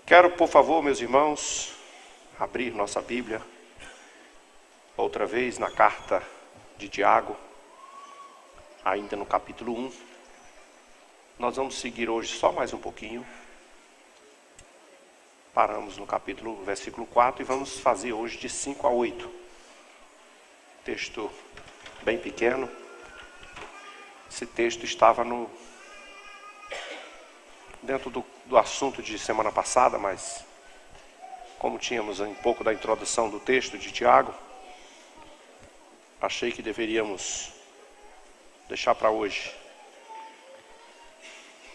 Quero, por favor, meus irmãos, abrir nossa Bíblia, outra vez na carta de Tiago, ainda no capítulo 1. Nós vamos seguir hoje só mais um pouquinho. Paramos no versículo 4 e vamos fazer hoje de 5 a 8. Texto bem pequeno. Esse texto estava dentro do assunto de semana passada, mas como tínhamos um pouco da introdução do texto de Tiago, achei que deveríamos deixar para hoje.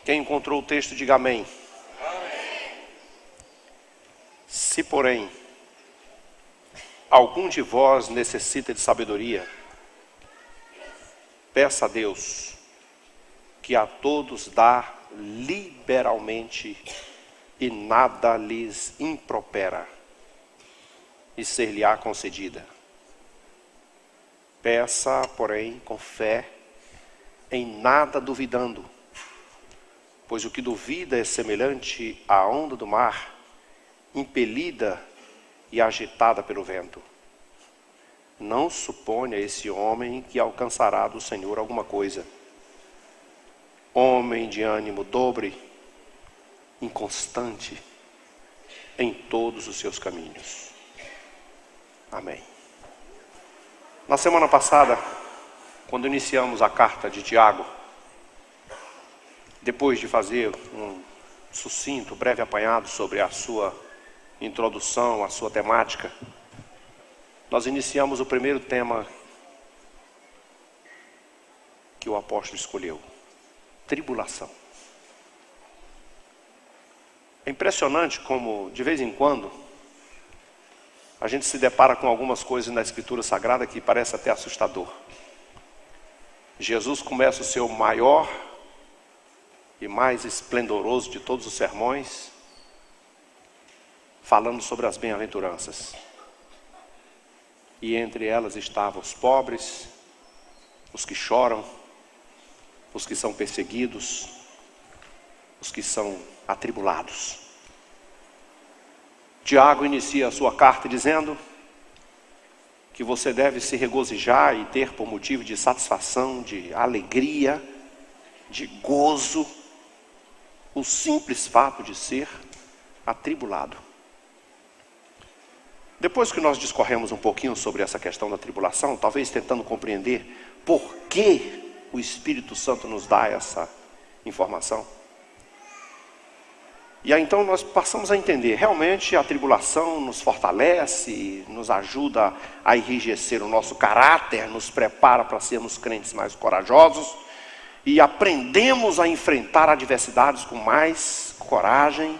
Quem encontrou o texto, diga amém. Amém. Se, porém, algum de vós necessita de sabedoria, peça a Deus, que a todos dá liberalmente e nada lhes impropera, e ser-lhe-á concedida. Peça, porém, com fé, em nada duvidando, pois o que duvida é semelhante à onda do mar, impelida e agitada pelo vento. Não suponha esse homem que alcançará do Senhor alguma coisa. Homem de ânimo dobre, inconstante em todos os seus caminhos. Amém. Na semana passada, quando iniciamos a carta de Tiago, depois de fazer um sucinto, breve apanhado sobre a sua introdução, a sua temática, nós iniciamos o primeiro tema que o apóstolo escolheu: tribulação. É impressionante como, de vez em quando, a gente se depara com algumas coisas na Escritura Sagrada que parece até assustador. Jesus começa o seu maior e mais esplendoroso de todos os sermões, falando sobre as bem-aventuranças. E entre elas estavam os pobres, os que choram, os que são perseguidos, os que são atribulados. Tiago inicia a sua carta dizendo que você deve se regozijar e ter por motivo de satisfação, de alegria, de gozo, o simples fato de ser atribulado. Depois que nós discorremos um pouquinho sobre essa questão da tribulação, talvez tentando compreender por que o Espírito Santo nos dá essa informação. E aí então nós passamos a entender, realmente a tribulação nos fortalece, nos ajuda a enrijecer o nosso caráter, nos prepara para sermos crentes mais corajosos e aprendemos a enfrentar adversidades com mais coragem,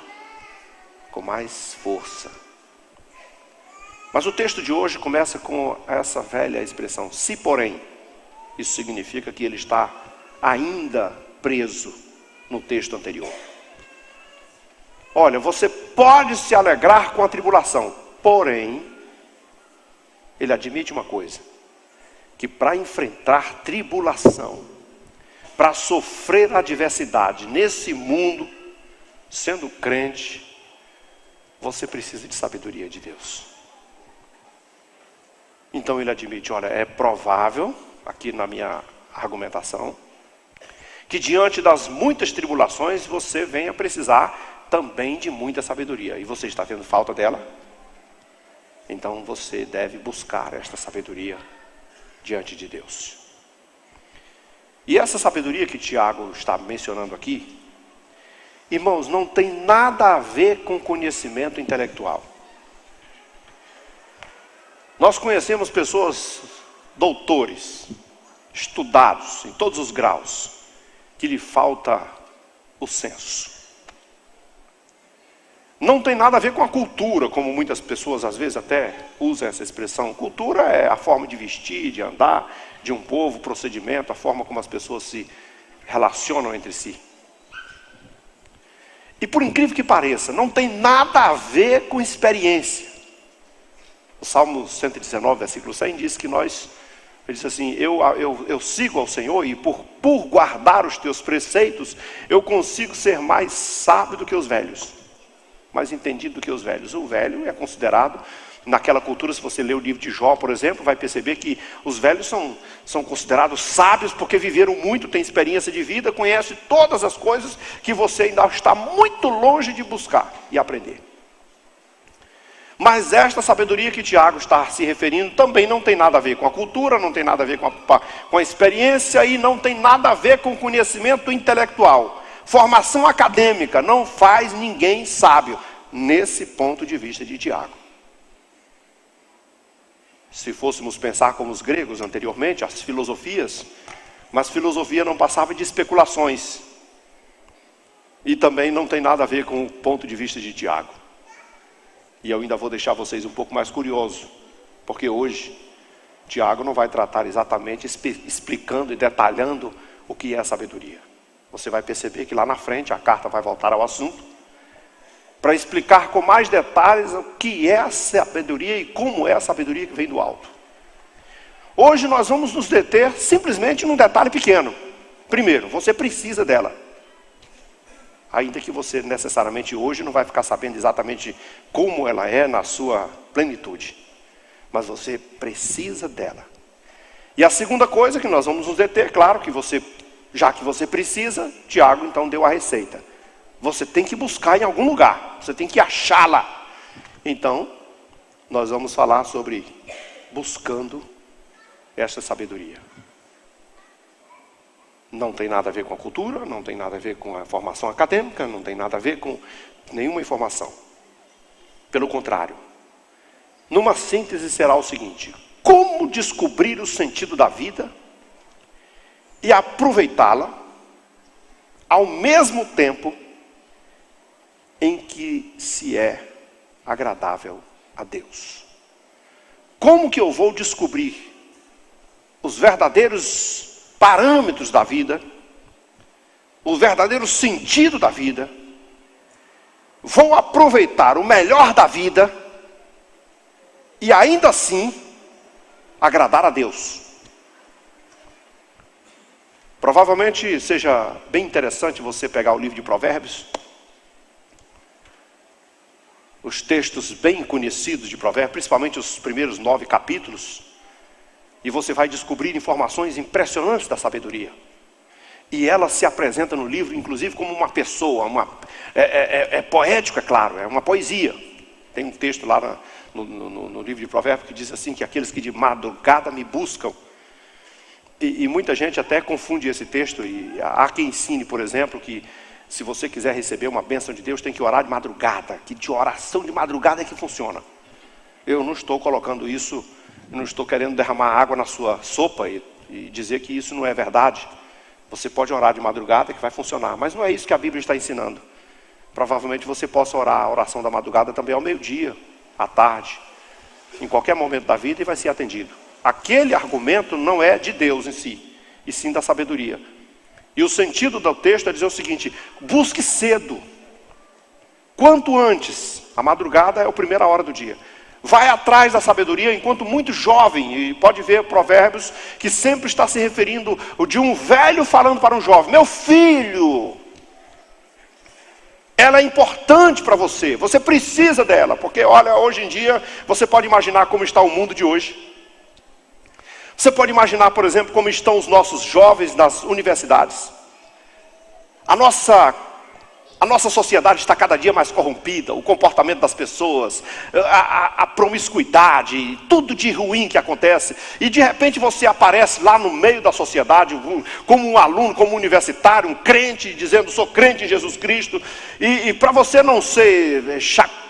com mais força. Mas o texto de hoje começa com essa velha expressão, se porém. Isso significa que ele está ainda preso no texto anterior. Olha, você pode se alegrar com a tribulação, porém, ele admite uma coisa, que para enfrentar tribulação, para sofrer adversidade nesse mundo, sendo crente, você precisa de sabedoria de Deus. Então ele admite, olha, é provável, aqui na minha argumentação, que diante das muitas tribulações você venha precisar também de muita sabedoria. E você está tendo falta dela? Então você deve buscar esta sabedoria diante de Deus. E essa sabedoria que Tiago está mencionando aqui, irmãos, não tem nada a ver com conhecimento intelectual. Nós conhecemos pessoas, doutores, estudados em todos os graus, que lhe falta o senso. Não tem nada a ver com a cultura, como muitas pessoas às vezes até usam essa expressão. Cultura é a forma de vestir, de andar, de um povo, procedimento, a forma como as pessoas se relacionam entre si. E por incrível que pareça, não tem nada a ver com experiência. O Salmo 119, versículo 100 diz que ele diz assim, eu sigo ao Senhor e por guardar os teus preceitos, eu consigo ser mais sábio do que os velhos. mais entendido do que os velhos. O velho é considerado, naquela cultura, se você ler o livro de Jó, por exemplo, vai perceber que os velhos são considerados sábios porque viveram muito, têm experiência de vida, conhecem todas as coisas que você ainda está muito longe de buscar e aprender. Mas esta sabedoria que Tiago está se referindo também não tem nada a ver com a cultura, não tem nada a ver com a experiência e não tem nada a ver com o conhecimento intelectual. Formação acadêmica não faz ninguém sábio, nesse ponto de vista de Tiago. Se fôssemos pensar como os gregos anteriormente, as filosofias, mas filosofia não passava de especulações. E também não tem nada a ver com o ponto de vista de Tiago. E eu ainda vou deixar vocês um pouco mais curiosos, porque hoje Tiago não vai tratar exatamente explicando e detalhando o que é a sabedoria. Você vai perceber que lá na frente a carta vai voltar ao assunto, para explicar com mais detalhes o que é a sabedoria e como é a sabedoria que vem do alto. Hoje nós vamos nos deter simplesmente num detalhe pequeno. Primeiro, você precisa dela. Ainda que você necessariamente hoje não vai ficar sabendo exatamente como ela é na sua plenitude. Mas você precisa dela. E a segunda coisa que nós vamos nos deter, claro que você, já que você precisa, Tiago então deu a receita. Você tem que buscar em algum lugar, você tem que achá-la. Então, nós vamos falar sobre buscando esta sabedoria. Não tem nada a ver com a cultura, não tem nada a ver com a formação acadêmica, não tem nada a ver com nenhuma informação. Pelo contrário, numa síntese será o seguinte: como descobrir o sentido da vida e aproveitá-la ao mesmo tempo em que se é agradável a Deus. Como que eu vou descobrir os verdadeiros parâmetros da vida, o verdadeiro sentido da vida, vou aproveitar o melhor da vida e ainda assim agradar a Deus? Provavelmente seja bem interessante você pegar o livro de Provérbios, os textos bem conhecidos de Provérbios, principalmente os primeiros 9 capítulos, e você vai descobrir informações impressionantes da sabedoria. E ela se apresenta no livro, inclusive, como uma pessoa, é poético, é claro, é uma poesia. Tem um texto lá no livro de Provérbios que diz assim, que aqueles que de madrugada me buscam. E muita gente até confunde esse texto, e há quem ensine, por exemplo, que se você quiser receber uma bênção de Deus, tem que orar de madrugada, que de oração de madrugada é que funciona. Eu não estou colocando isso, não estou querendo derramar água na sua sopa e dizer que isso não é verdade. Você pode orar de madrugada que vai funcionar, mas não é isso que a Bíblia está ensinando. Provavelmente você possa orar a oração da madrugada também ao meio-dia, à tarde, em qualquer momento da vida, e vai ser atendido. Aquele argumento não é de Deus em si, e sim da sabedoria. E o sentido do texto é dizer o seguinte: busque cedo, quanto antes. A madrugada é a primeira hora do dia. Vai atrás da sabedoria enquanto muito jovem, e pode ver Provérbios que sempre está se referindo de um velho falando para um jovem: meu filho, ela é importante para você, você precisa dela, porque olha, hoje em dia, você pode imaginar como está o mundo de hoje. Você pode imaginar, por exemplo, como estão os nossos jovens nas universidades. A nossa sociedade está cada dia mais corrompida, o comportamento das pessoas, a promiscuidade, tudo de ruim que acontece. E de repente você aparece lá no meio da sociedade, como um aluno, como um universitário, um crente, dizendo: sou crente em Jesus Cristo. E para você não ser chacota,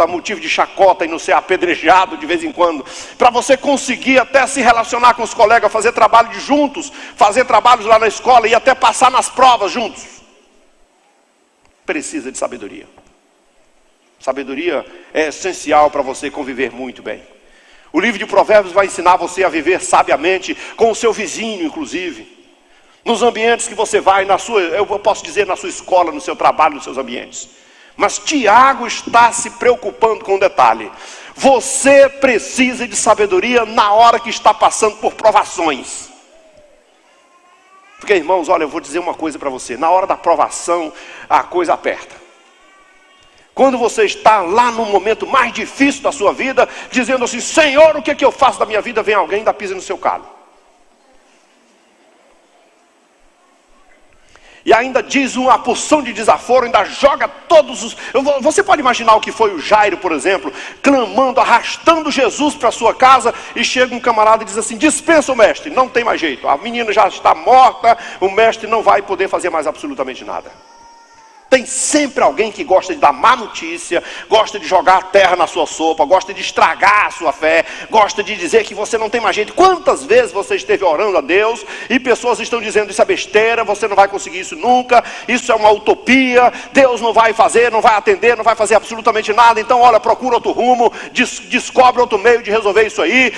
motivo de chacota, e não ser apedrejado de vez em quando, para você conseguir até se relacionar com os colegas, fazer trabalho juntos, fazer trabalhos lá na escola e até passar nas provas juntos, precisa de sabedoria. Sabedoria é essencial para você conviver muito bem. O livro de Provérbios vai ensinar você a viver sabiamente com o seu vizinho, inclusive. Nos ambientes que você vai, eu posso dizer, na sua escola, no seu trabalho, nos seus ambientes. Mas Tiago está se preocupando com um detalhe: você precisa de sabedoria na hora que está passando por provações. Porque, irmãos, olha, eu vou dizer uma coisa para você: na hora da provação, a coisa aperta. Quando você está lá no momento mais difícil da sua vida, dizendo assim: Senhor, o que é que eu faço da minha vida? Vem alguém e dá pisa no seu calo. E ainda diz uma porção de desaforo, ainda joga todos os... Você pode imaginar o que foi o Jairo, por exemplo, clamando, arrastando Jesus para a sua casa, e chega um camarada e diz assim: dispensa o mestre, não tem mais jeito, a menina já está morta, o mestre não vai poder fazer mais absolutamente nada. Tem sempre alguém que gosta de dar má notícia, gosta de jogar a terra na sua sopa, gosta de estragar a sua fé, gosta de dizer que você não tem mais jeito. Quantas vezes você esteve orando a Deus e pessoas estão dizendo: isso é besteira, você não vai conseguir isso nunca, isso é uma utopia, Deus não vai fazer, não vai atender, não vai fazer absolutamente nada. Então olha, procura outro rumo, descobre outro meio de resolver isso aí,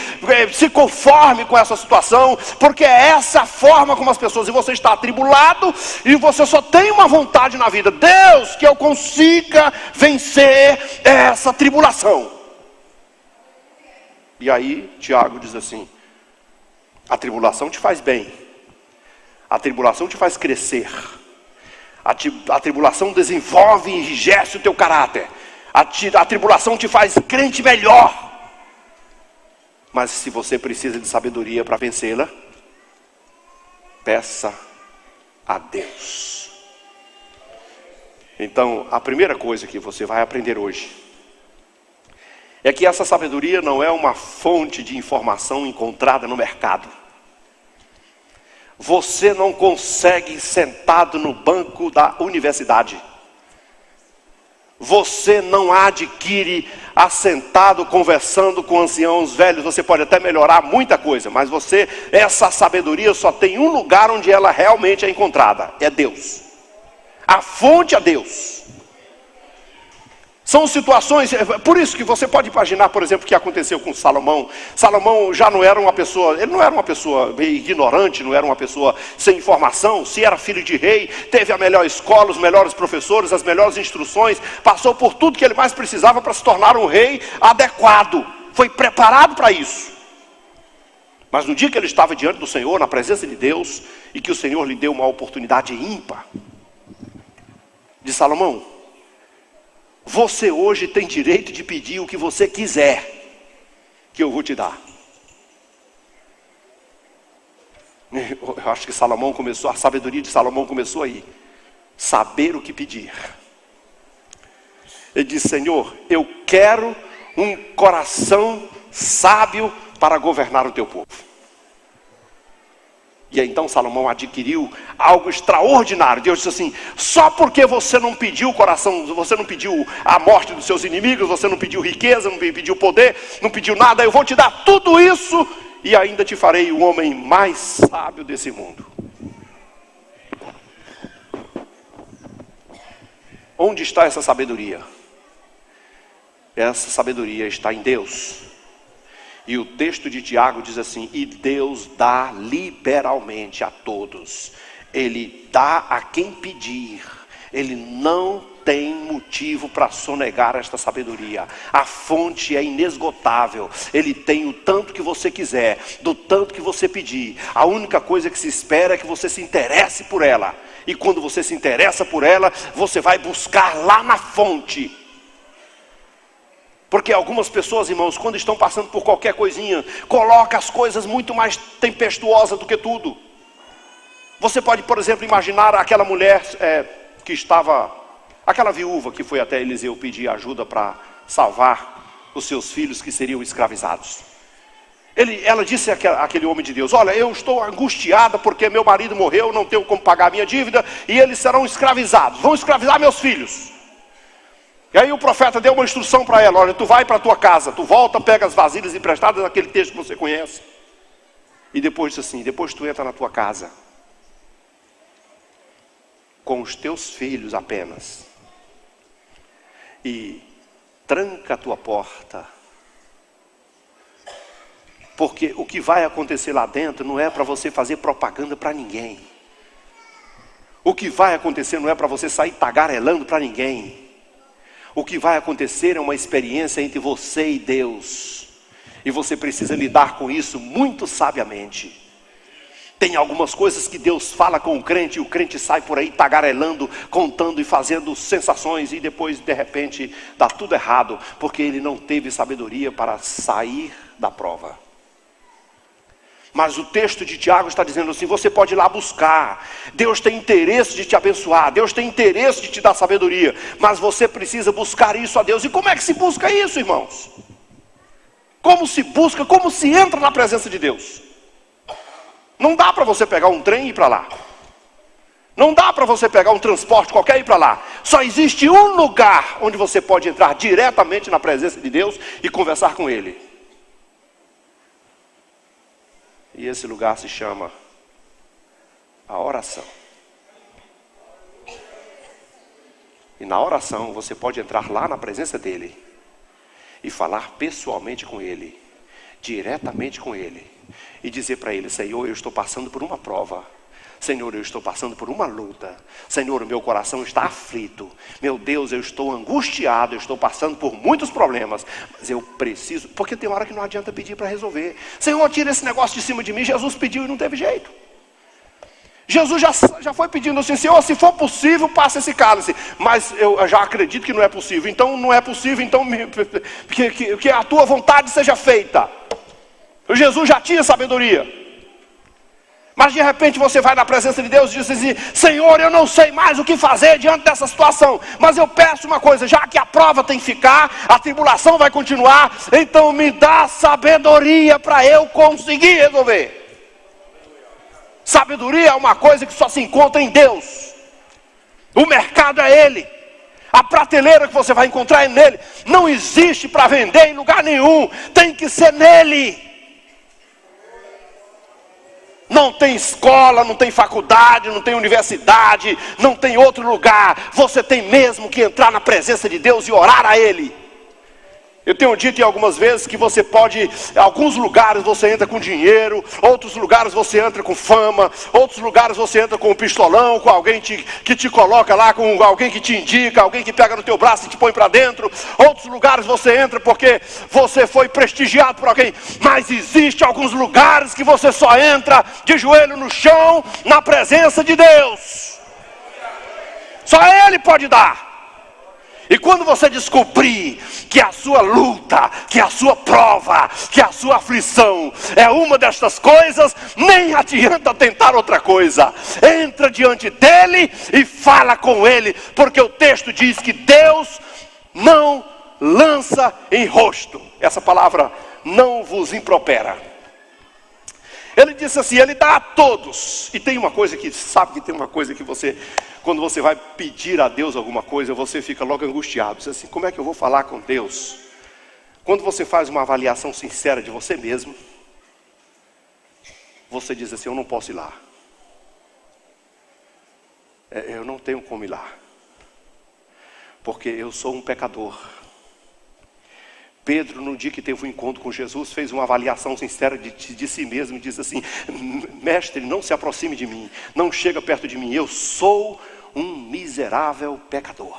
se conforme com essa situação, porque é essa a forma como as pessoas... E você está atribulado e você só tem uma vontade na vida: Deus, que eu consiga vencer essa tribulação. E aí Tiago diz assim: a tribulação te faz bem, a tribulação te faz crescer, a tribulação desenvolve e enrijece o teu caráter, a tribulação te faz crente melhor. Mas se você precisa de sabedoria para vencê-la, peça a Deus. Então, a primeira coisa que você vai aprender hoje é que essa sabedoria não é uma fonte de informação encontrada no mercado. Você não consegue sentado no banco da universidade. Você não adquire assentado, conversando com anciãos velhos. Você pode até melhorar muita coisa, mas essa sabedoria só tem um lugar onde ela realmente é encontrada: é Deus. A fonte é Deus. São situações, por isso que você pode imaginar, por exemplo, o que aconteceu com Salomão. Salomão já não era uma pessoa, ele não era uma pessoa ignorante, não era uma pessoa sem informação. Se era filho de rei, teve a melhor escola, os melhores professores, as melhores instruções, passou por tudo que ele mais precisava para se tornar um rei adequado, foi preparado para isso. Mas no dia que ele estava diante do Senhor, na presença de Deus, e que o Senhor lhe deu uma oportunidade ímpar, de Salomão: você hoje tem direito de pedir o que você quiser, que eu vou te dar. Eu acho que a sabedoria de Salomão começou aí: saber o que pedir. Ele disse: Senhor, eu quero um coração sábio para governar o teu povo. E aí, então Salomão adquiriu algo extraordinário. Deus disse assim: só porque você não pediu o coração, você não pediu a morte dos seus inimigos, você não pediu riqueza, não pediu poder, não pediu nada, eu vou te dar tudo isso e ainda te farei o homem mais sábio desse mundo. Onde está essa sabedoria? Essa sabedoria está em Deus. E o texto de Tiago diz assim: e Deus dá liberalmente a todos. Ele dá a quem pedir. Ele não tem motivo para sonegar esta sabedoria. A fonte é inesgotável. Ele tem o tanto que você quiser, do tanto que você pedir. A única coisa que se espera é que você se interesse por ela. E quando você se interessa por ela, você vai buscar lá na fonte. Porque algumas pessoas, irmãos, quando estão passando por qualquer coisinha, colocam as coisas muito mais tempestuosas do que tudo. Você pode, por exemplo, imaginar aquela mulher aquela viúva que foi até Eliseu pedir ajuda para salvar os seus filhos que seriam escravizados. Ela disse àquele homem de Deus: olha, eu estou angustiada porque meu marido morreu, não tenho como pagar a minha dívida, e eles serão escravizados, vão escravizar meus filhos. E aí o profeta deu uma instrução para ela: olha, tu vai para a tua casa, tu volta, pega as vasilhas emprestadas, aquele texto que você conhece. E depois disse assim: depois tu entra na tua casa, com os teus filhos apenas, e tranca a tua porta. Porque o que vai acontecer lá dentro não é para você fazer propaganda para ninguém. O que vai acontecer não é para você sair tagarelando para ninguém. O que vai acontecer é uma experiência entre você e Deus. E você precisa lidar com isso muito sabiamente. Tem algumas coisas que Deus fala com o crente, e o crente sai por aí tagarelando, contando e fazendo sensações, e depois de repente dá tudo errado, porque ele não teve sabedoria para sair da prova. Mas o texto de Tiago está dizendo assim: você pode ir lá buscar, Deus tem interesse de te abençoar, Deus tem interesse de te dar sabedoria, mas você precisa buscar isso a Deus. E como é que se busca isso, irmãos? Como se busca, como se entra na presença de Deus? Não dá para você pegar um trem e ir para lá. Não dá para você pegar um transporte qualquer e ir para lá. Só existe um lugar onde você pode entrar diretamente na presença de Deus e conversar com Ele. E esse lugar se chama a oração. E na oração você pode entrar lá na presença dEle e falar pessoalmente com Ele, diretamente com Ele, e dizer para Ele: Senhor, eu estou passando por uma prova. Senhor, eu estou passando por uma luta. Senhor, o meu coração está aflito. Meu Deus, eu estou angustiado, eu estou passando por muitos problemas, mas eu preciso, porque tem hora que não adianta pedir para resolver. Senhor, tira esse negócio de cima de mim. Jesus pediu e não teve jeito. Jesus já foi pedindo assim: Senhor, se for possível, passa esse cálice. Mas eu já acredito que não é possível. Então não é possível, então que a tua vontade seja feita. Jesus já tinha sabedoria. Mas de repente você vai na presença de Deus e diz assim: Senhor, eu não sei mais o que fazer diante dessa situação, mas eu peço uma coisa: já que a prova tem que ficar, a tribulação vai continuar, então me dá sabedoria para eu conseguir resolver. Sabedoria é uma coisa que só se encontra em Deus. O mercado é Ele. A prateleira que você vai encontrar é nele. Não existe para vender em lugar nenhum. Tem que ser nele. Não tem escola, não tem faculdade, não tem universidade, não tem outro lugar. Você tem mesmo que entrar na presença de Deus e orar a Ele. Eu tenho dito algumas vezes que você pode, em alguns lugares você entra com dinheiro, outros lugares você entra com fama, outros lugares você entra com um pistolão, com alguém que te coloca lá, com alguém que te indica, alguém que pega no teu braço e te põe para dentro. Outros lugares você entra porque você foi prestigiado por alguém. Mas existe alguns lugares que você só entra de joelho no chão, na presença de Deus. Só Ele pode dar. E quando você descobrir que a sua luta, que a sua prova, que a sua aflição é uma destas coisas, nem adianta tentar outra coisa. Entra diante dele e fala com ele, porque o texto diz que Deus não lança em rosto. Essa palavra não vos impropera. Ele disse assim: Ele dá a todos. E tem uma coisa que, sabe que tem uma coisa que você, quando você vai pedir a Deus alguma coisa, você fica logo angustiado. Você diz assim: como é que eu vou falar com Deus? Quando você faz uma avaliação sincera de você mesmo, você diz assim: eu não posso ir lá. Eu não tenho como ir lá. Porque eu sou um pecador. Pedro, no dia que teve um encontro com Jesus, fez uma avaliação sincera de si mesmo e disse assim: mestre, não se aproxime de mim, não chega perto de mim, eu sou um miserável pecador.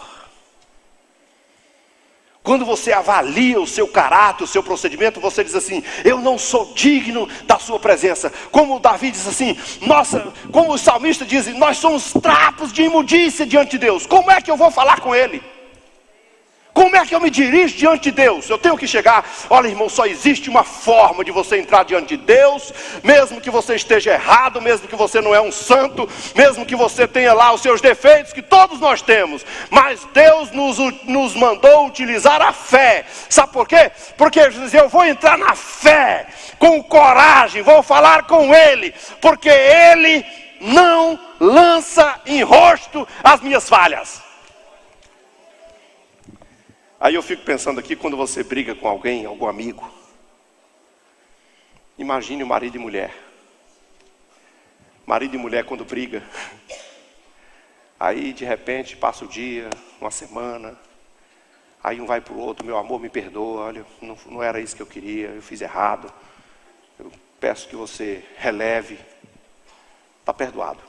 Quando você avalia o seu caráter, o seu procedimento, você diz assim: eu não sou digno da sua presença. Como Davi diz assim: nossa, como o salmista diz, nós somos trapos de imundícia diante de Deus. Como é que eu vou falar com Ele? Como é que eu me dirijo diante de Deus? Eu tenho que chegar. Olha, irmão, só existe uma forma de você entrar diante de Deus, mesmo que você esteja errado, mesmo que você não é um santo, mesmo que você tenha lá os seus defeitos, que todos nós temos. Mas Deus nos mandou utilizar a fé. Sabe por quê? Porque eu vou entrar na fé, com coragem, vou falar com Ele, porque Ele não lança em rosto as minhas falhas. Aí eu fico pensando aqui, quando você briga com alguém, algum amigo, imagine o marido e mulher. Marido e mulher quando briga, aí de repente passa o dia, uma semana, aí um vai para o outro: meu amor, me perdoa, olha, não era isso que eu queria, eu fiz errado, eu peço que você releve, está perdoado.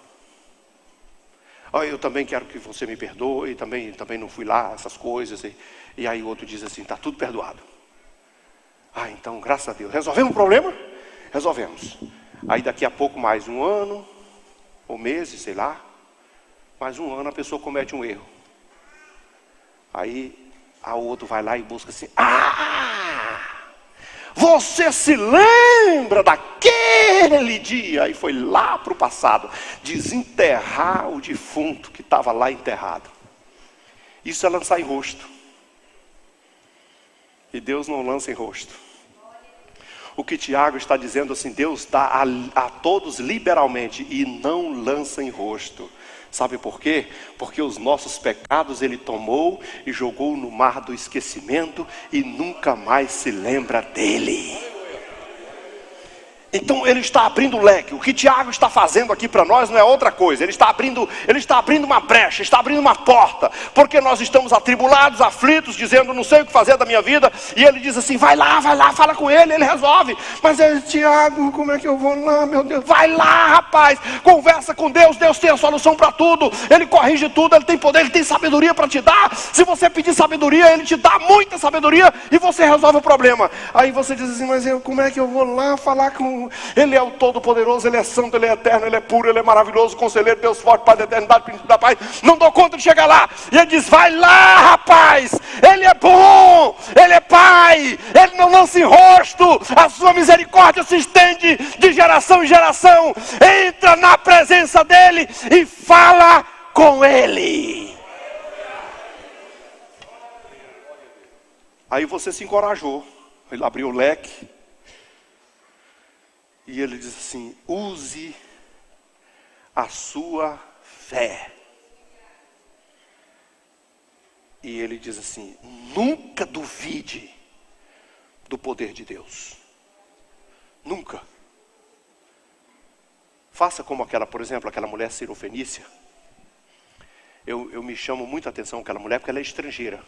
Eu também quero que você me perdoe, também não fui lá, essas coisas. E aí o outro diz assim: está tudo perdoado. Então, graças a Deus. Resolvemos o problema? Resolvemos. Aí daqui a pouco mais um ano, ou meses, sei lá, mais um ano a pessoa comete um erro. Aí a outro vai lá e busca assim: você se lembra daquele dia? Aí foi lá para o passado, desenterrar o defunto que estava lá enterrado. Isso é lançar em rosto. E Deus não lança em rosto. O que Tiago está dizendo assim: Deus dá a todos liberalmente e não lança em rosto. Sabe por quê? Porque os nossos pecados Ele tomou e jogou no mar do esquecimento e nunca mais se lembra dele. Então Ele está abrindo o leque. O que Tiago está fazendo aqui para nós não é outra coisa. Ele está abrindo uma brecha, está abrindo uma porta. Porque nós estamos atribulados, aflitos, dizendo: não sei o que fazer da minha vida. E ele diz assim: vai lá, fala com ele, ele resolve. Mas Tiago, como é que eu vou lá, meu Deus? Vai lá, rapaz, conversa com Deus. Deus tem a solução para tudo. Ele corrige tudo, Ele tem poder, Ele tem sabedoria para te dar. Se você pedir sabedoria, Ele te dá muita sabedoria e você resolve o problema. Aí você diz assim: mas como é que eu vou lá falar com... Ele é o Todo-Poderoso, Ele é Santo, Ele é Eterno, Ele é Puro, Ele é Maravilhoso, Conselheiro, Deus Forte, Pai da Eternidade, Príncipe da Paz. Não dou conta de chegar lá. E Ele diz: vai lá, rapaz, Ele é bom, Ele é Pai, Ele não lança em rosto, a sua misericórdia se estende de geração em geração. Entra na presença dEle e fala com Ele. Aí você se encorajou, Ele abriu o leque. E Ele diz assim: use a sua fé. E Ele diz assim: nunca duvide do poder de Deus. Nunca. Faça como por exemplo, aquela mulher cirofenícia. Eu me chamo muita atenção aquela mulher porque ela é estrangeira.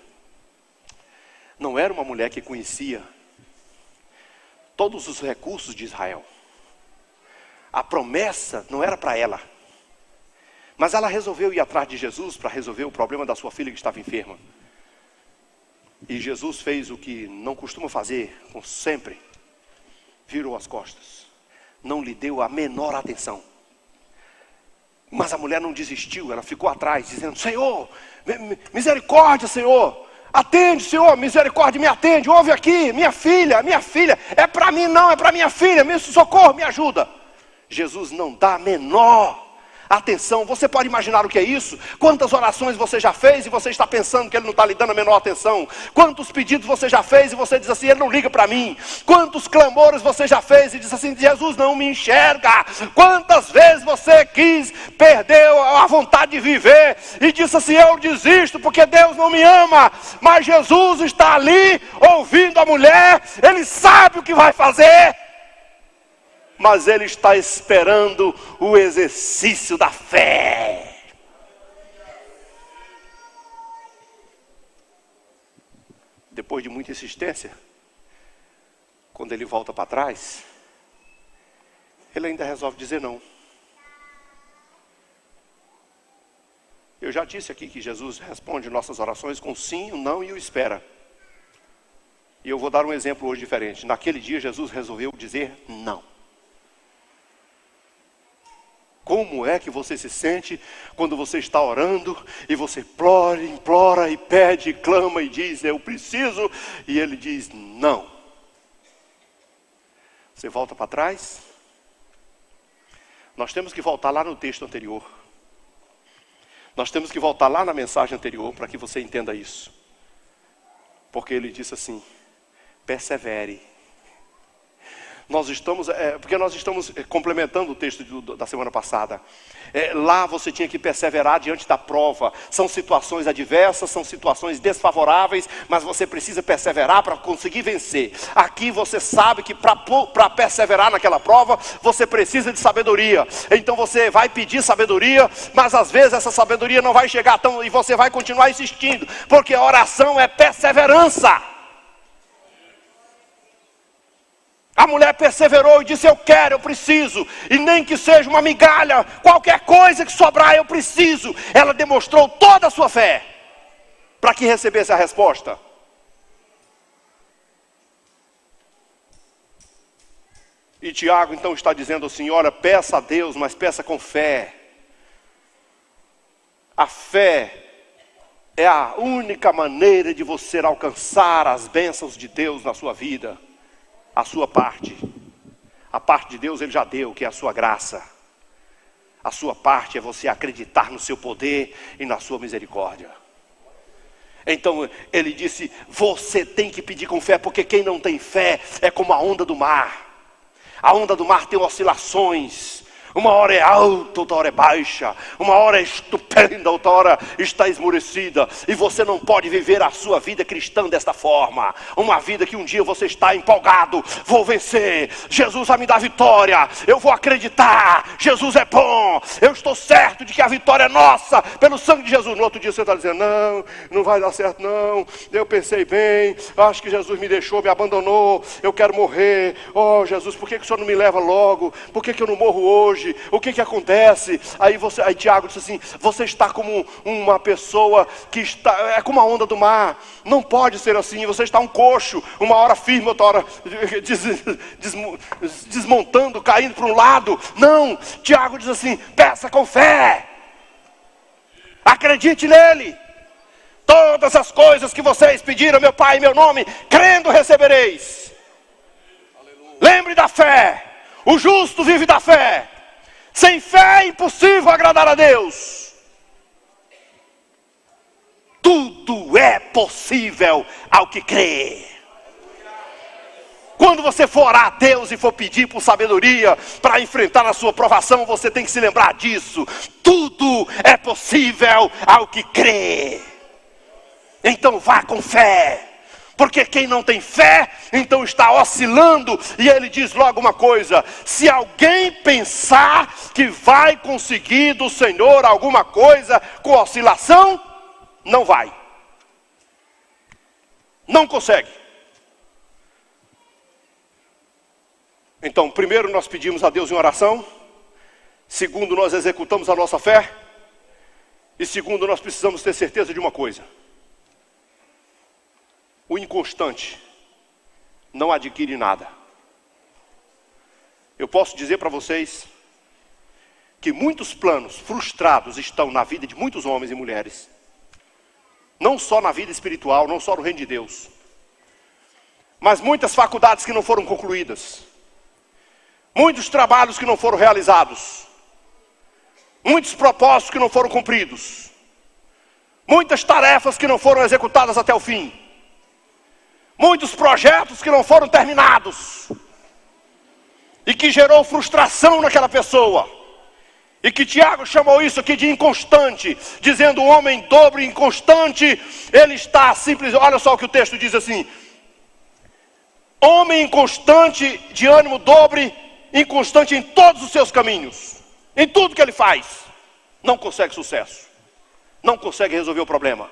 Não era uma mulher que conhecia todos os recursos de Israel. A promessa não era para ela. Mas ela resolveu ir atrás de Jesus para resolver o problema da sua filha que estava enferma. E Jesus fez o que não costuma fazer sempre. Virou as costas. Não lhe deu a menor atenção. Mas a mulher não desistiu, ela ficou atrás, dizendo: Senhor, misericórdia, Senhor. Atende, Senhor, misericórdia, me atende, ouve aqui, minha filha, é para mim não, é para minha filha, me socorro, me ajuda. Jesus não dá a menor atenção. Você pode imaginar o que é isso? Quantas orações você já fez e você está pensando que Ele não está lhe dando a menor atenção? Quantos pedidos você já fez e você diz assim: Ele não liga para mim? Quantos clamores você já fez e diz assim: Jesus não me enxerga? Quantas vezes você perdeu a vontade de viver e disse assim: eu desisto porque Deus não me ama? Mas Jesus está ali ouvindo a mulher, Ele sabe o que vai fazer. Mas Ele está esperando o exercício da fé. Depois de muita insistência, quando ele volta para trás, ele ainda resolve dizer não. Eu já disse aqui que Jesus responde nossas orações com sim, o não e o espera. E eu vou dar um exemplo hoje diferente. Naquele dia Jesus resolveu dizer não. Como é que você se sente quando você está orando e você implora e pede, clama e diz: eu preciso, e Ele diz não? Você volta para trás? Nós temos que voltar lá no texto anterior. Nós temos que voltar lá na mensagem anterior para que você entenda isso. Porque Ele disse assim: persevere. Porque nós estamos complementando o texto da semana passada. Lá você tinha que perseverar diante da prova. São situações adversas, são situações desfavoráveis, mas você precisa perseverar para conseguir vencer. Aqui você sabe que para perseverar naquela prova, você precisa de sabedoria. Então você vai pedir sabedoria, mas às vezes essa sabedoria não vai chegar e você vai continuar insistindo, porque a oração é perseverança. A mulher perseverou e disse: eu quero, eu preciso. E nem que seja uma migalha, qualquer coisa que sobrar, eu preciso. Ela demonstrou toda a sua fé para que recebesse a resposta. E Tiago então está dizendo assim, olha, peça a Deus, mas peça com fé. A fé é a única maneira de você alcançar as bênçãos de Deus na sua vida. A sua parte. A parte de Deus Ele já deu, que é a sua graça. A sua parte é você acreditar no seu poder e na sua misericórdia. Então ele disse, você tem que pedir com fé, porque quem não tem fé é como a onda do mar. A onda do mar tem oscilações. Uma hora é alta, outra hora é baixa. Uma hora é estupenda, outra hora está esmorecida. E você não pode viver a sua vida cristã desta forma. Uma vida que um dia você está empolgado. Vou vencer, Jesus vai me dar vitória. Eu vou acreditar, Jesus é bom. Eu estou certo de que a vitória é nossa, pelo sangue de Jesus. No outro dia você está dizendo, não vai dar certo não. Eu pensei bem, acho que Jesus me deixou, me abandonou. Eu quero morrer. Oh Jesus, por que o Senhor não me leva logo? Por que eu não morro hoje? O que acontece? Aí Tiago disse assim, você está como uma pessoa que está, é como a onda do mar. Não pode ser assim, você está um coxo, uma hora firme, outra hora desmontando, caindo para um lado. Não, Tiago diz assim, peça com fé. Acredite nele. Todas as coisas que vocês pediram, meu Pai, em meu nome, crendo recebereis. Aleluia. Lembre da fé. O justo vive da fé. Sem fé é impossível agradar a Deus. Tudo é possível ao que crê. Quando você for orar a Deus e for pedir por sabedoria para enfrentar a sua provação, você tem que se lembrar disso. Tudo é possível ao que crê. Então vá com fé. Porque quem não tem fé, então está oscilando. E ele diz logo uma coisa, se alguém pensar que vai conseguir do Senhor alguma coisa com oscilação, não vai. Não consegue. Então, primeiro nós pedimos a Deus em oração. Segundo, nós executamos a nossa fé. E segundo, nós precisamos ter certeza de uma coisa. O inconstante não adquire nada. Eu posso dizer para vocês que muitos planos frustrados estão na vida de muitos homens e mulheres. Não só na vida espiritual, não só no reino de Deus. Mas muitas faculdades que não foram concluídas. Muitos trabalhos que não foram realizados. Muitos propósitos que não foram cumpridos. Muitas tarefas que não foram executadas até o fim. Muitos projetos que não foram terminados. E que gerou frustração naquela pessoa. E que Tiago chamou isso aqui de inconstante. Dizendo, o homem dobre e inconstante, ele está simples. Olha só o que o texto diz assim. Homem inconstante, de ânimo dobre, inconstante em todos os seus caminhos. Em tudo que ele faz. Não consegue sucesso. Não consegue resolver o problema.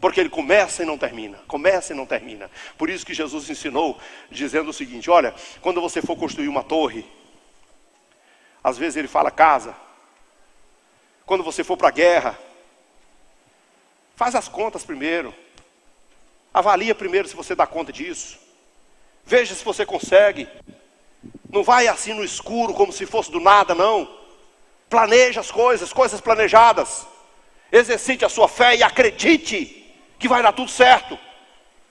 Porque ele começa e não termina. Começa e não termina. Por isso que Jesus ensinou, dizendo o seguinte, olha, quando você for construir uma torre, às vezes ele fala casa. Quando você for para a guerra, faz as contas primeiro. Avalia primeiro se você dá conta disso. Veja se você consegue. Não vai assim no escuro, como se fosse do nada, não. Planeja as coisas planejadas. Exercite a sua fé e acredite que vai dar tudo certo.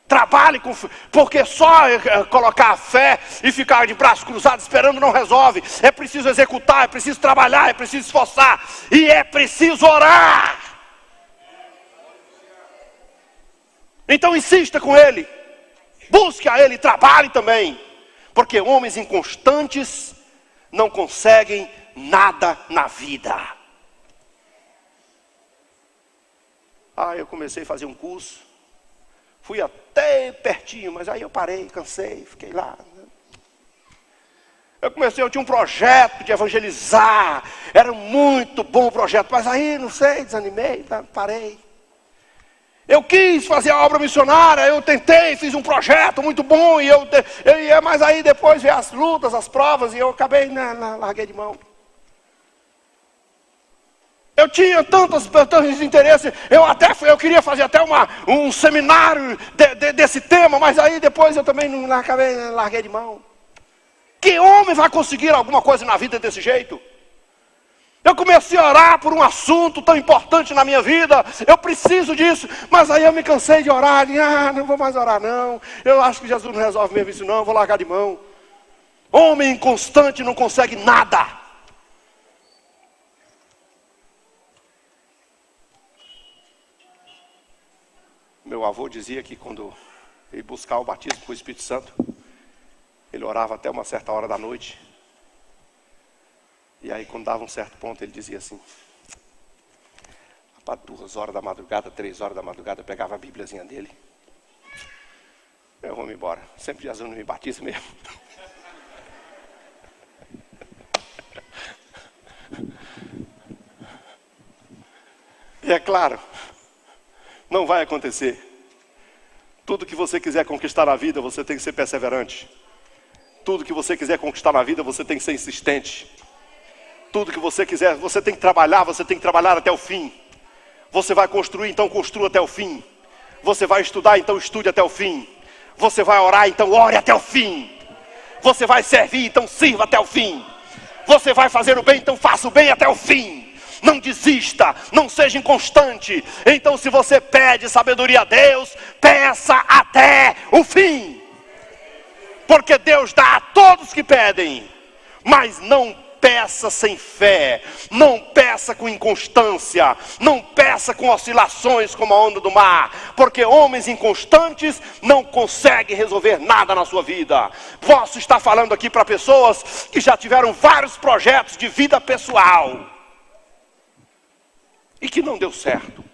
Trabalhe com fé, porque só colocar a fé e ficar de braços cruzados esperando não resolve. É preciso executar, é preciso trabalhar, é preciso esforçar e é preciso orar. Então insista com ele. Busque a ele, trabalhe também. Porque homens inconstantes não conseguem nada na vida. Eu comecei a fazer um curso. Fui até pertinho, mas aí eu parei, cansei, fiquei lá. Eu tinha um projeto de evangelizar. Era muito bom o projeto, mas aí, não sei, desanimei, parei. Eu quis fazer a obra missionária, eu tentei, fiz um projeto muito bom, mas aí depois veio as lutas, as provas, e eu acabei, larguei de mão. Eu tinha tantos interesses, eu queria fazer até um seminário desse tema, mas aí depois eu também não larguei de mão. Que homem vai conseguir alguma coisa na vida desse jeito? Eu comecei a orar por um assunto tão importante na minha vida, eu preciso disso, mas aí eu me cansei de orar, não vou mais orar não, eu acho que Jesus não resolve mesmo isso não, eu vou largar de mão. Homem inconstante não consegue nada. Meu avô dizia que quando ele buscava o batismo com o Espírito Santo, ele orava até uma certa hora da noite. E aí quando dava um certo ponto ele dizia assim, para 2 horas da madrugada, 3 horas da madrugada, eu pegava a bíbliazinha dele. Eu vou me embora, sempre Jesus não me batiza mesmo. E é claro, não vai acontecer. Tudo que você quiser conquistar na vida, você tem que ser perseverante. Tudo que você quiser conquistar na vida, você tem que ser insistente. Tudo que você quiser, você tem que trabalhar até o fim. Você vai construir, então construa até o fim. Você vai estudar, então estude até o fim. Você vai orar, então ore até o fim. Você vai servir, então sirva até o fim. Você vai fazer o bem, então faça o bem até o fim. Não desista, não seja inconstante. Então se você pede sabedoria a Deus, peça até o fim. Porque Deus dá a todos que pedem, mas não peça sem fé, não peça com inconstância, não peça com oscilações como a onda do mar, porque homens inconstantes não conseguem resolver nada na sua vida. Posso estar falando aqui para pessoas que já tiveram vários projetos de vida pessoal e que não deu certo.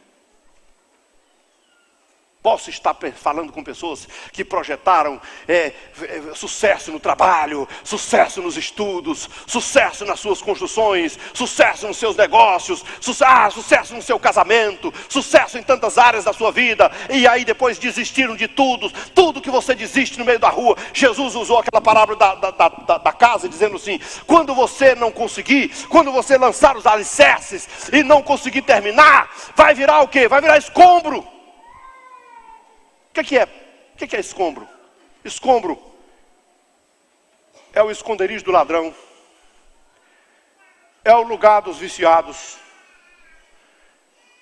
Posso estar falando com pessoas que projetaram sucesso no trabalho, sucesso nos estudos, sucesso nas suas construções, sucesso nos seus negócios, sucesso no seu casamento, sucesso em tantas áreas da sua vida, e aí depois desistiram de tudo que você desiste no meio da rua. Jesus usou aquela parábola da casa, dizendo assim, quando você não conseguir, quando você lançar os alicerces e não conseguir terminar, vai virar o quê? Vai virar escombro. O que é escombro? Escombro é o esconderijo do ladrão, é o lugar dos viciados,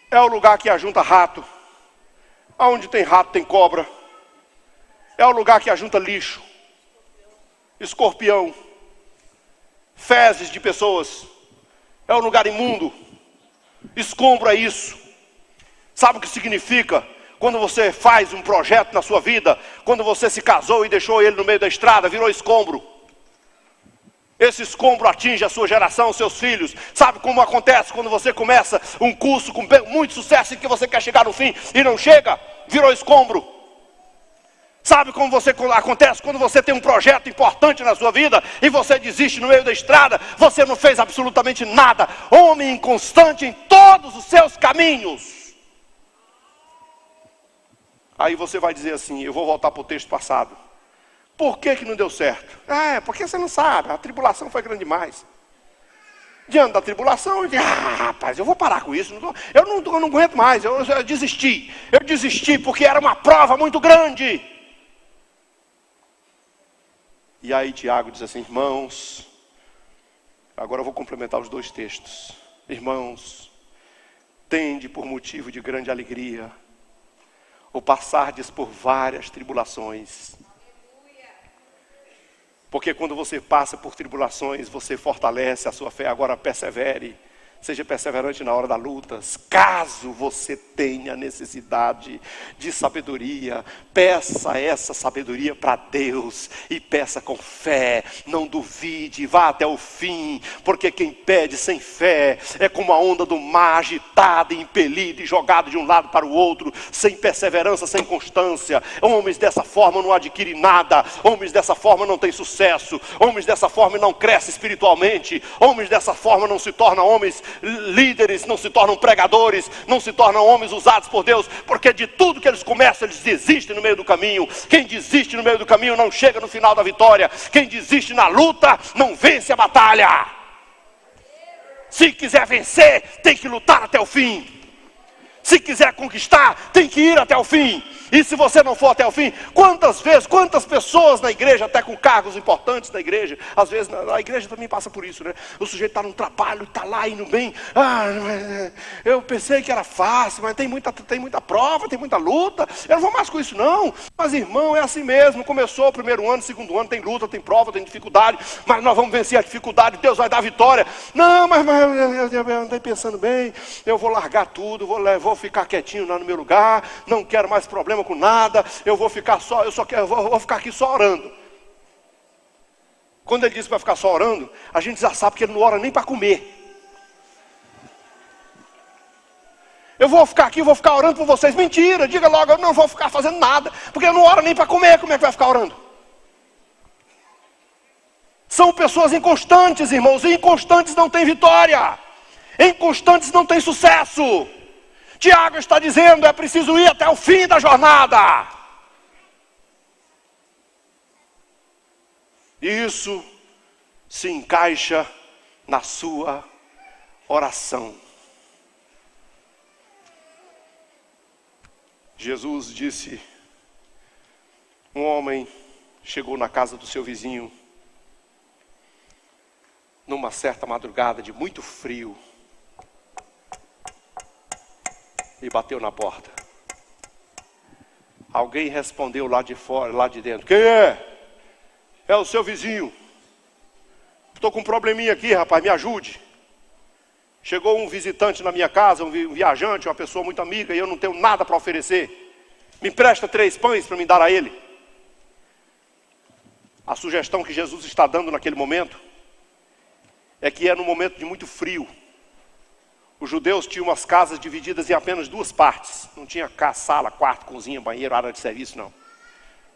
é o lugar que ajunta rato, aonde tem rato tem cobra, é o lugar que ajunta lixo, escorpião, fezes de pessoas, é o lugar imundo. Escombro é isso. Sabe o que significa? Quando você faz um projeto na sua vida, quando você se casou e deixou ele no meio da estrada, virou escombro. Esse escombro atinge a sua geração, seus filhos. Sabe como acontece quando você começa um curso com muito sucesso e que você quer chegar no fim e não chega? Virou escombro. Sabe como acontece quando você tem um projeto importante na sua vida e você desiste no meio da estrada? Você não fez absolutamente nada. Homem inconstante em todos os seus caminhos. Aí você vai dizer assim, eu vou voltar para o texto passado. Por que não deu certo? Porque você não sabe, a tribulação foi grande demais. Diante da tribulação, eu digo, rapaz, eu vou parar com isso. Eu não aguento mais, eu desisti. Eu desisti porque era uma prova muito grande. E aí Tiago diz assim, irmãos, agora eu vou complementar os 2 textos. Irmãos, tende por motivo de grande alegria ou passardes por várias tribulações. Porque quando você passa por tribulações, você fortalece a sua fé. Agora persevere, seja perseverante na hora da luta. Caso você tenha necessidade de sabedoria, peça essa sabedoria para Deus e peça com fé. Não duvide, vá até o fim, porque quem pede sem fé é como a onda do mar, agitada, impelida e jogada de um lado para o outro, sem perseverança, sem constância. Homens dessa forma não adquirem nada, homens dessa forma não têm sucesso, homens dessa forma não crescem espiritualmente, homens dessa forma não se tornam homens líderes, não se tornam pregadores, não se tornam homens usados por Deus, porque de tudo que eles começam, eles desistem no meio do caminho. Quem desiste no meio do caminho não chega no final da vitória. Quem desiste na luta não vence a batalha. Se quiser vencer, tem que lutar até o fim. Se quiser conquistar, tem que ir até o fim. E se você não for até o fim, quantas vezes, quantas pessoas na igreja, até com cargos importantes da igreja, às vezes a igreja também passa por isso, né? O sujeito está num trabalho, está lá indo bem. Eu pensei que era fácil, mas tem muita prova, tem muita luta. Eu não vou mais com isso não. Mas irmão, é assim mesmo. Começou o primeiro ano, segundo ano, tem luta, tem prova, tem dificuldade. Mas nós vamos vencer a dificuldade, Deus vai dar a vitória. Não, mas eu andei pensando bem. Eu vou largar tudo, vou ficar quietinho lá no meu lugar. Não quero mais problema com nada, eu vou ficar vou ficar aqui só orando. Quando ele diz que vai ficar só orando, a gente já sabe que ele não ora nem para comer. Eu vou ficar aqui, vou ficar orando por vocês. Mentira, diga logo, eu não vou ficar fazendo nada, porque eu não oro nem para comer. Como é que vai ficar orando? São pessoas inconstantes, irmãos, e inconstantes não tem vitória, inconstantes não tem sucesso. Tiago está dizendo, é preciso ir até o fim da jornada. E isso se encaixa na sua oração. Jesus disse, um homem chegou na casa do seu vizinho, numa certa madrugada de muito frio, e bateu na porta. Alguém respondeu lá de fora, lá de dentro, quem é? É o seu vizinho. Estou com um probleminha aqui, rapaz, me ajude. Chegou um visitante na minha casa, um viajante, uma pessoa muito amiga, e eu não tenho nada para oferecer. Me empresta 3 pães para me dar a ele. A sugestão que Jesus está dando naquele momento é que é num momento de muito frio. Os judeus tinham umas casas divididas em apenas 2 partes. Não tinha sala, quarto, cozinha, banheiro, área de serviço, não.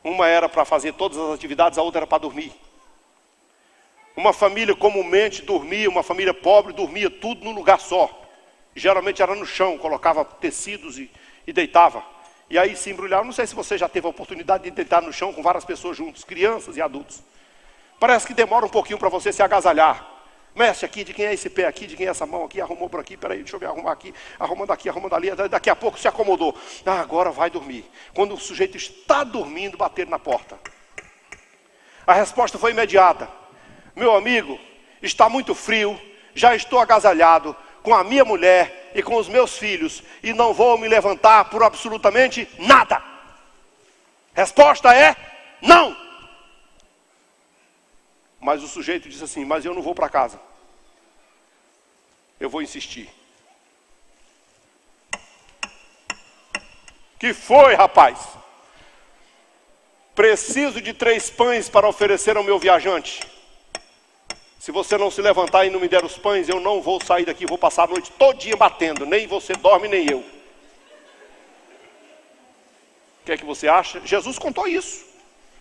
Uma era para fazer todas as atividades, a outra era para dormir. Uma família comumente dormia, uma família pobre dormia tudo num lugar só. Geralmente era no chão, colocava tecidos e deitava. E aí se embrulhava. Não sei se você já teve a oportunidade de deitar no chão com várias pessoas juntos, crianças e adultos. Parece que demora um pouquinho para você se agasalhar. Mexe aqui, de quem é esse pé aqui, de quem é essa mão aqui, arrumou por aqui, peraí, deixa eu ver, arrumar aqui, arrumando aqui, arrumando ali, daqui a pouco se acomodou. Agora vai dormir. Quando o sujeito está dormindo, bater na porta. A resposta foi imediata. Meu amigo, está muito frio, já estou agasalhado com a minha mulher e com os meus filhos, e não vou me levantar por absolutamente nada. Resposta é não. Mas o sujeito disse assim, mas eu não vou para casa. Eu vou insistir. Que foi, rapaz? Preciso de 3 pães para oferecer ao meu viajante. Se você não se levantar e não me der os pães, eu não vou sair daqui, vou passar a noite todinha batendo. Nem você dorme, nem eu. O que é que você acha? Jesus contou isso.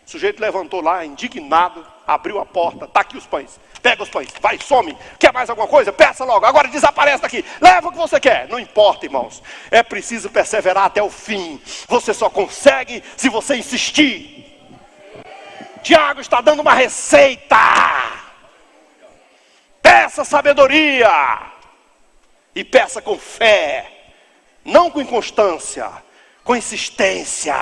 O sujeito levantou lá, indignado, abriu a porta, está aqui os pães, pega os pães, vai, some, quer mais alguma coisa? Peça logo, agora desaparece daqui, leva o que você quer. Não importa, irmãos, é preciso perseverar até o fim. Você só consegue se você insistir. Tiago está dando uma receita. Peça sabedoria e peça com fé, não com inconstância, com insistência.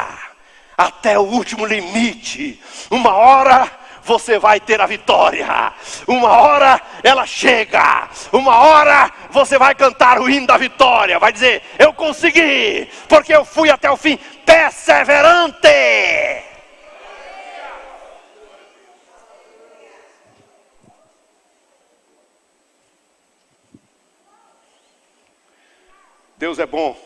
Até o último limite. Uma hora você vai ter a vitória. Uma hora ela chega. Uma hora você vai cantar o hino da vitória. Vai dizer, eu consegui, porque eu fui até o fim. Perseverante. Deus é bom.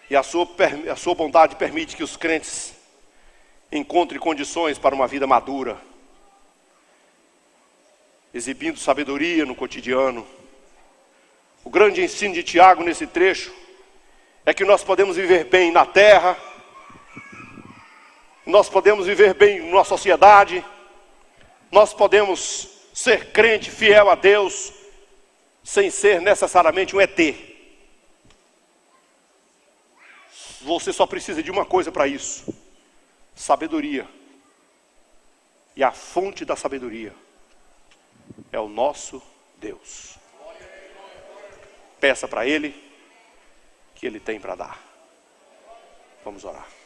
E a sua bondade permite que os crentes encontrem condições para uma vida madura, exibindo sabedoria no cotidiano. O grande ensino de Tiago nesse trecho é que nós podemos viver bem na terra, nós podemos viver bem na sociedade, nós podemos ser crente fiel a Deus, sem ser necessariamente um ET. Você só precisa de uma coisa para isso: sabedoria. E a fonte da sabedoria é o nosso Deus. Peça para Ele que Ele tem para dar. Vamos orar.